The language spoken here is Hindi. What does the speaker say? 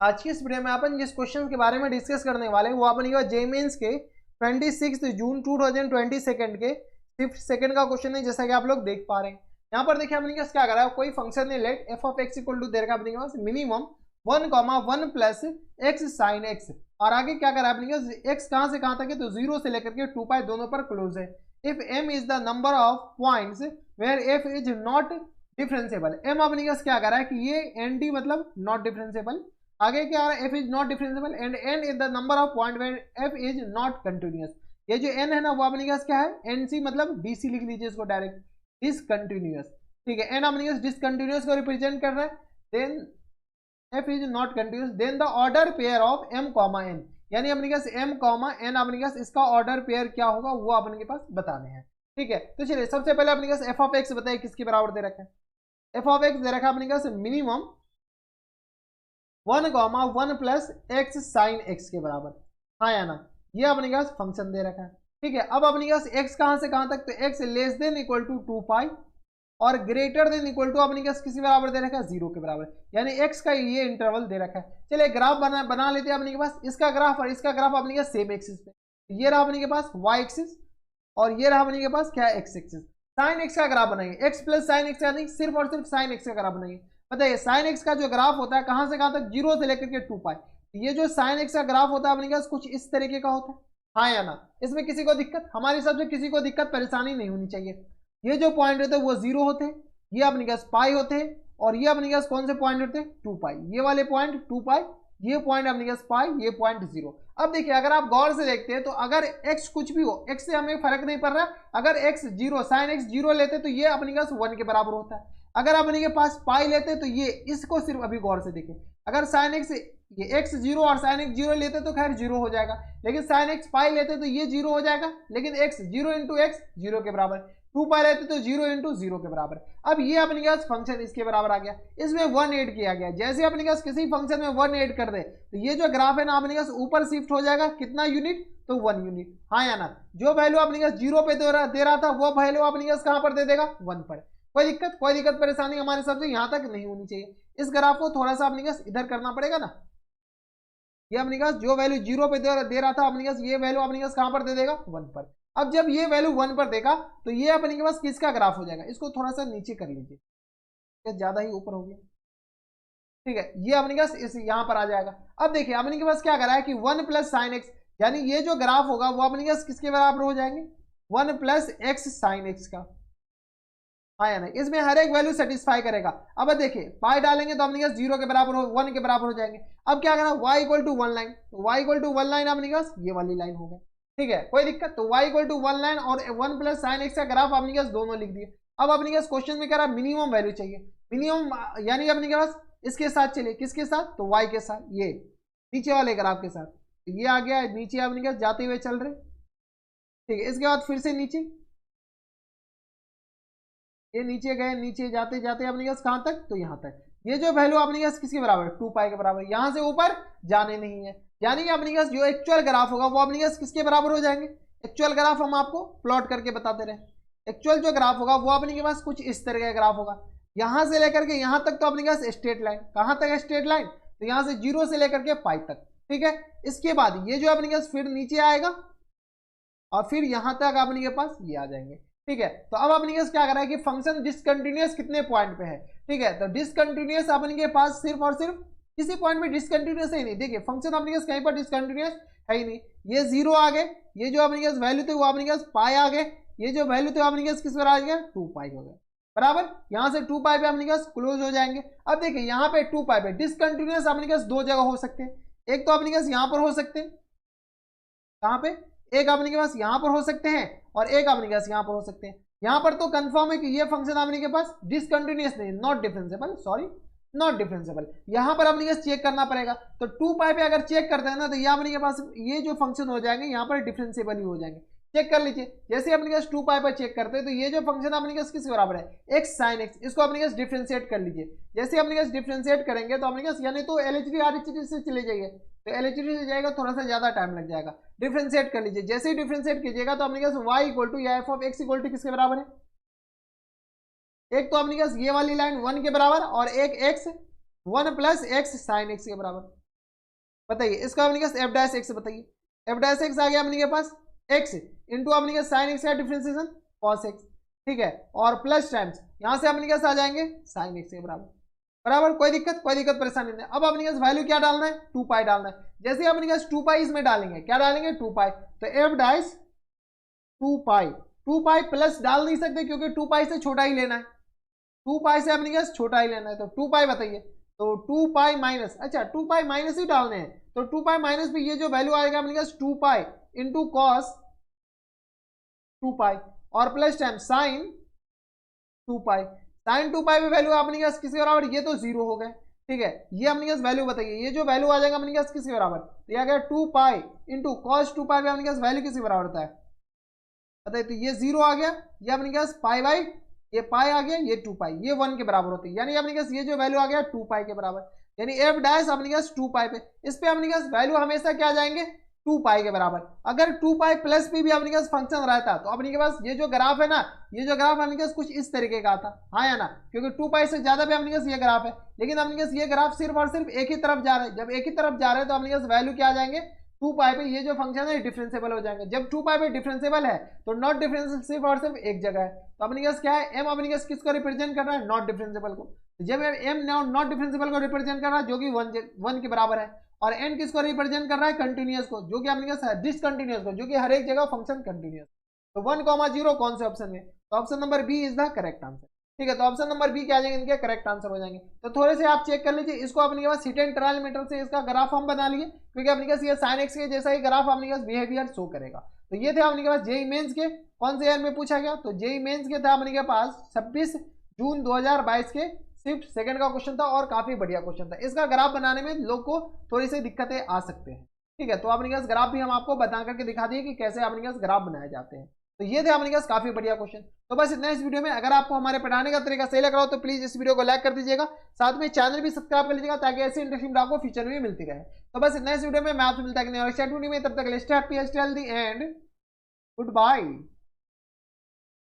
आज की इस वीडियो में अपन जिस क्वेश्चन के बारे में डिस्कस करने वाले हैं वो अपने के जे मेंस के 26 जून 2022 के शिफ्ट सेकंड का क्वेश्चन है, जैसा कि आप लोग देख पा रहे हैं। यहाँ पर देखिए अपने पास क्या करा है, कोई फंक्शन है let f of x equal to दे रखा है अपने पास minimum 1, 1 plus x sine x, और आगे क्या करा है अपने पास एक्स कहाँ से कहाँ तक है, तो 0 से लेकर के 2 पाई दोनों पर क्लोज है। If m is the number of points where f is not differentiable, m अपने पास क्या करा है कि ये nd मतलब नॉट डिफरेंशिएबल, आगे क्या आ रहा है, f is not differentiable and n is the number of point where f is not continuous. ये जो n है ना वो अपने पास क्या है, nc मतलब dc लिख लीजिए इसको डायरेक्ट, डिसकंटिन्यूअस। ठीक है, n अपने पास डिसकंटिन्यूअस को रिप्रेजेंट कर रहा है, then f is not continuous, then the order pair of m comma n, यानी अपने पास m कॉमा n अपने पास इसका ऑर्डर पेयर क्या होगा वो अपने के पास बताने हैं। ठीक है, तो चलिए सबसे पहले अपने पास f ऑफ x बताइए किसके बराबर दे रखा है। f ऑफ x दे रखा है अपने पास minimum 1, 1 plus x sine x के बराबर, हाँ या ना, ये अपने पास फंक्शन दे रखा है। ठीक है, अब अपने पास x कहां से कहां तक, तो x less than equal to 2 pi और ग्रेटर देन इक्वल टू अपने पास किसी बराबर दे रखा है 0 के बराबर, यानी x का ये इंटरवल दे रखा है। चलिए ग्राफ बना लेते हैं अपने के पास, इसका ग्राफ और इसका ग्राफ अपने पास सेम एक्सिस पे, ये रहा अपने के पास y एक्सिस और ये रहा अपने के पास क्या है x एक्सिस। साइन x का ग्राफ बनाएंगे, x प्लस साइन एक्स का नहीं, सिर्फ और सिर्फ साइन x का ग्राफ बनाएंगे। बताइए साइन x का जो ग्राफ होता है कहां से कहां तक, 0 से लेकर के 2 पाई, ये जो साइन x का ग्राफ होता है अपने पास कुछ इस तरीके का होता है, हाँ या ना। इसमें किसी को दिक्कत, हमारे हिसाब से किसी को दिक्कत परेशानी नहीं होनी चाहिए। ये जो पॉइंट होते हैं वो 0 होते हैं, ये अपने पास पाई होते हैं, और ये अपने पास कौन से पॉइंट होते हैं, 2 पाई, ये वाले पॉइंट 2 पाई, ये पॉइंट अपने पास पाई, ये पॉइंट 0। अब देखिए अगर आप गौर से देखते हैं तो अगर x कुछ भी हो, x से हमें फर्क नहीं पड़ रहा, अगर x 0 साइन x 0 लेते तो ये अपने पास 1 के बराबर होता है। अगर अपने के पास पाई लेते तो ये, इसको सिर्फ अभी गौर से देखें, अगर साइन x ये x 0 और साइन x 0 लेते तो खैर 0 हो जाएगा, लेकिन साइन x पाई लेते तो ये 0 हो जाएगा, लेकिन x 0 इंटू एक्स 0 के बराबर, 2 पाई लेते तो 0 इंटू 0 के बराबर। अब ये अपने पास फंक्शन इसके बराबर आ गया, इसमें 1 ऐड किया गया, जैसे अपने पास किसी फंक्शन में 1 ऐड कर दे तो ये जो ग्राफ है ना अपने पास ऊपर शिफ्ट हो जाएगा, कितना यूनिट, तो 1 यूनिट, हाँ या ना। जो वैल्यू अपने पास 0 पे दे रहा था वो वैल्यू अपने पास कहां पर दे देगा, 1 पर। कोई दिक्कत परेशानी हमारे हिसाब से यहां तक नहीं होनी चाहिए। इस ग्राफ को थोड़ा सा अपने पास इधर करना पड़ेगा ना, ये अपने पास जो वैल्यू 0 पे दे रहा था अपने पास ये वैल्यू अपने पास कहां पर दे देगा, 1 पर। अब जब ये वैल्यू 1 पर देगा तो ये अपने के पास किसका ग्राफ हो जाएगा, इसको थोड़ा सा नीचे कर लीजिए, ज्यादा ही ऊपर हो गया। ठीक है, ये अपने पास इस यहां पर आ जाएगा। अब देखिए अपने के पास क्या करा है कि 1 प्लस साइन एक्स, यानी ये जो ग्राफ होगा वो अपने पास किसके बराबर हो जाएंगे, 1 प्लस एक्स साइन एक्स का, हाँ या नहीं। इसमें हर एक वैल्यू सेटिस्फाई करेगा। अब देखिए पाई डालेंगे तो अपने पास 0 के बराबर हो, 1 के बराबर हो जाएंगे। अब क्या करना, y equal to 1 line, y equal to 1 line अपने पास ये वाली लाइन हो गई। ठीक है, कोई दिक्कत, तो y इक्वल टू 1 लाइन और 1 प्लस साइन एक्स का ग्राफ अपने पास दोनों लिख दिए। अब अपने पास क्वेश्चन में कह रहा है मिनिमम वैल्यू चाहिए, मिनिमम यानी अपने पास इसके साथ चलिए, किसके साथ, तो y के साथ, ये नीचे वाले ग्राफ के साथ, ये आ गया नीचे अपने पास जाते हुए चल रहे। ठीक है, इसके बाद फिर से नीचे, ये नीचे गए, नीचे जाते जाते अपने पास कहां तक, तो यहां तक। ये जो वैल्यू अपने पास किसके बराबर, 2 पाई के बराबर, यहां से ऊपर जाने नहीं है, यानी कि अपने पास जो एक्चुअल ग्राफ होगा वो अपने पास किसके बराबर हो जाएंगे। एक्चुअल ग्राफ हम आपको प्लॉट करके बताते रहे, एक्चुअल जो ग्राफ होगा वो अपने के पास कुछ इस तरह का ग्राफ होगा, यहां से लेकर के यहां तक तो अपने पास स्ट्रेट लाइन, कहां तक स्ट्रेट लाइन, तो यहां से 0 से लेकर के पाई तक। ठीक है, इसके बाद ये जो अपने पास फिर नीचे आएगा और फिर यहां तक अपने के पास ये आ जाएंगे। ठीक है, तो अब अपने पास क्या कर रहा है कि फंक्शन डिसकंटिन्यूअस कितने पॉइंट पे है। ठीक है, तो डिसकंटिन्यूअस अपने के पास सिर्फ और सिर्फ किसी पॉइंट पे डिसकंटिन्यूअस है ही नहीं। देखिए फंक्शन अपने पास कहीं पर डिसकंटिन्यूअस है ही नहीं, ये 0 आ गए, ये जो अपने पास वैल्यू थे वो अपने पास पाई आ गए, ये जो वैल्यू थे अपने पास किस पर आ गया, 2 पाई हो गए बराबर, यहां से 2 पाई पे अपने पास क्लोज हो जाएंगे। अब देखिए यहाँ पे 2 पाई पे डिसकंटिन्यूअस अपने पास दो जगह हो सकते हैं, एक तो अपने पास यहाँ पर हो सकते हैं, कहां पे, एक अपने के पास यहां पर हो सकते हैं और एक अपने के पास यहां पर हो सकते हैं। यहां पर तो कंफर्म है कि ये फंक्शन अपने के पास डिसकंटिन्यूअस नहीं, not differentiable, sorry not differentiable, यहां पर अपने के पास चेक करना पड़ेगा। तो 2 पाई पे अगर चेक करते हैं ना तो ये अपने के पास ये जो फंक्शन हो जाएंगे यहाँ पर डिफरेंशिएबल ही हो जाएंगे। चेक कर लीजिए, जैसे अपने पास 2 पाई पर चेक करते हैं तो ये जो फंक्शन अपने पास किसके बराबर है, एक्स साइन एक्स, इसको अपने पास डिफरेंशिएट कर लीजिए। जैसे अपने पास डिफरेंशिएट करेंगे तो अपने पास यानी तो एलएचडी आरएचडी से चले जाइए, तो एलएचडी से जाएगा थोड़ा सा ज्यादा टाइम लग जाएगा। डिफरेंशिएट कर लीजिए, जैसे ही डिफरेंशिएट कीजिएगा तो अपने पास y इक्वल टू या F of x equal to किसके बराबर है, एक तो अपने पास ये वाली लाइन 1 के बराबर और एक x 1 plus x sine x के बराबर। बताइए इसका अपने पास एफ डैश एक्स, बताइए एफ डैश एक्स आ गया अपने के पास एक्स इंटू अपने के साइन एक्स का डिफ्रेंसिएशन कॉस एक्स, ठीक है, और प्लस टाइम्स यहाँ से अपने के आ जाएंगे साइन एक्स के बराबर, बराबर। कोई दिक्कत परेशानी नहीं। अब अपने पास वैल्यू क्या डालना है, 2 पाई डालना है। जैसे अपने पास 2 पाई इसमें डालेंगे, क्या डालेंगे 2 पाई, तो एफ डैश 2 पाई, 2 पाई प्लस डाल नहीं सकते क्योंकि 2 पाई से छोटा ही लेना है, 2 पाई से अपने पास छोटा ही लेना है, तो 2 पाई बताइए, तो 2 पाई माइनस, अच्छा 2 पाई माइनस ही डालने हैं, तो 2 पाई माइनस पे ये जो वैल्यू आएगा अपने पास 2 पाई इंटू कॉस 2 पाई और प्लस टाइम साइन 2 पाई, साइन 2 पाई में वैल्यू अपने पास किसके बराबर, ये तो 0 हो गए, ठीक है। ये अपने पास वैल्यू बताइए, ये जो वैल्यू आ जाएगा अपने पास किसके बराबर, तो आ गया 2 पाई इंटू कॉस 2 पाई में अपने पास वैल्यू किसके बराबर होता है बताइए, तो ये 0 आ गया, ये अपने पास पाई बाई ये पाई आ गया, ये 2 पाई, ये 1 के बराबर होती है, यानी अपने पास ये जो वैल्यू आ गया 2 पाई के बराबर, यानी एफ डैश अपने पास 2 पाई पे, इस पे अपने पास वैल्यू हमेशा क्या आ जाएंगे 2 पाई के बराबर। अगर 2 पाई प्लस पी भी अपने पास फंक्शन रहता तो अपने के पास ये जो ग्राफ है ना, ये जो ग्राफ अपने पास कुछ इस तरीके का था, हाँ या ना, क्योंकि 2 पाई से ज्यादा पे अपने पास ये ग्राफ है, लेकिन अपने पास ये ग्राफ सिर्फ और सिर्फ एक ही तरफ जा रहा है। जब एक ही तरफ जा रहे हैं तो अपने पास वैल्यू क्या आ जाएंगे 2 पाई पे, ये जो फंक्शन है डिफरेंशिएबल हो जाएंगे। जब 2 पाई पे डिफरेंशिएबल है तो नॉट डिफरेंशिएबल सिर्फ और सिर्फ एक जगह है, तो अपने पास क्या है एम अपने पास किसको रिप्रेजेंट कर रहा है, नॉट डिफरेंशिएबल को। जब एम नॉट डिफरेंशिएबल को रिप्रेजेंट कर रहा है जो कि 1 के बराबर है, और एन किसको रिप्रेजेंट कर रहा है कंटिन्यूअस को, जो कि अपने पास है डिसकंटिन्यूअस को, जो कि हर एक जगह फंक्शन कंटिन्यूअस। तो 1,0 कौन से ऑप्शन में, तो option number B is the correct answer, ठीक है। तो ऑप्शन नंबर बी क्या आ जाएंगे, इनके करेक्ट आंसर हो जाएंगे। तो थोड़े से आप चेक कर लीजिए, इसको अपने के पास हिट एंड ट्रायल मेथड से इसका ग्राफ हम बना लिए, क्योंकि अपने पास ये साइन एक्स के जैसा ही ग्राफ अपने पास बिहेवियर शो करेगा। तो ये थे अपने के पास जेई मेंस के, कौन से ईयर में पूछा गया, तो जेई मेंस के था अपने के पास 26 जून 2022 के शिफ्ट सेकंड का क्वेश्चन था, और काफी बढ़िया क्वेश्चन था। इसका ग्राफ बनाने में लोग को थोड़ी सी दिक्कतें आ सकते हैं, ठीक है। तो अपने पास ग्राफ भी हम आपको बता करके दिखा दिए कि कैसे अपने पास ग्राफ बनाए जाते हैं। तो ये थे अपने पास काफी बढ़िया क्वेश्चन। तो बस इतना इस वीडियो में। अगर आपको हमारे पढ़ाने का तरीका सही लग रहा हो तो प्लीज इस वीडियो को लाइक कर दीजिएगा, साथ में चैनल भी सब्सक्राइब कर लीजिएगा ताकि ऐसी इंटरेस्टिंग आपको फ्यूचर में मिलती रहे। तो बस इतना इस वीडियो में, मैं आपसे मिलता है तब तक stay happy, stay healthy and good bye.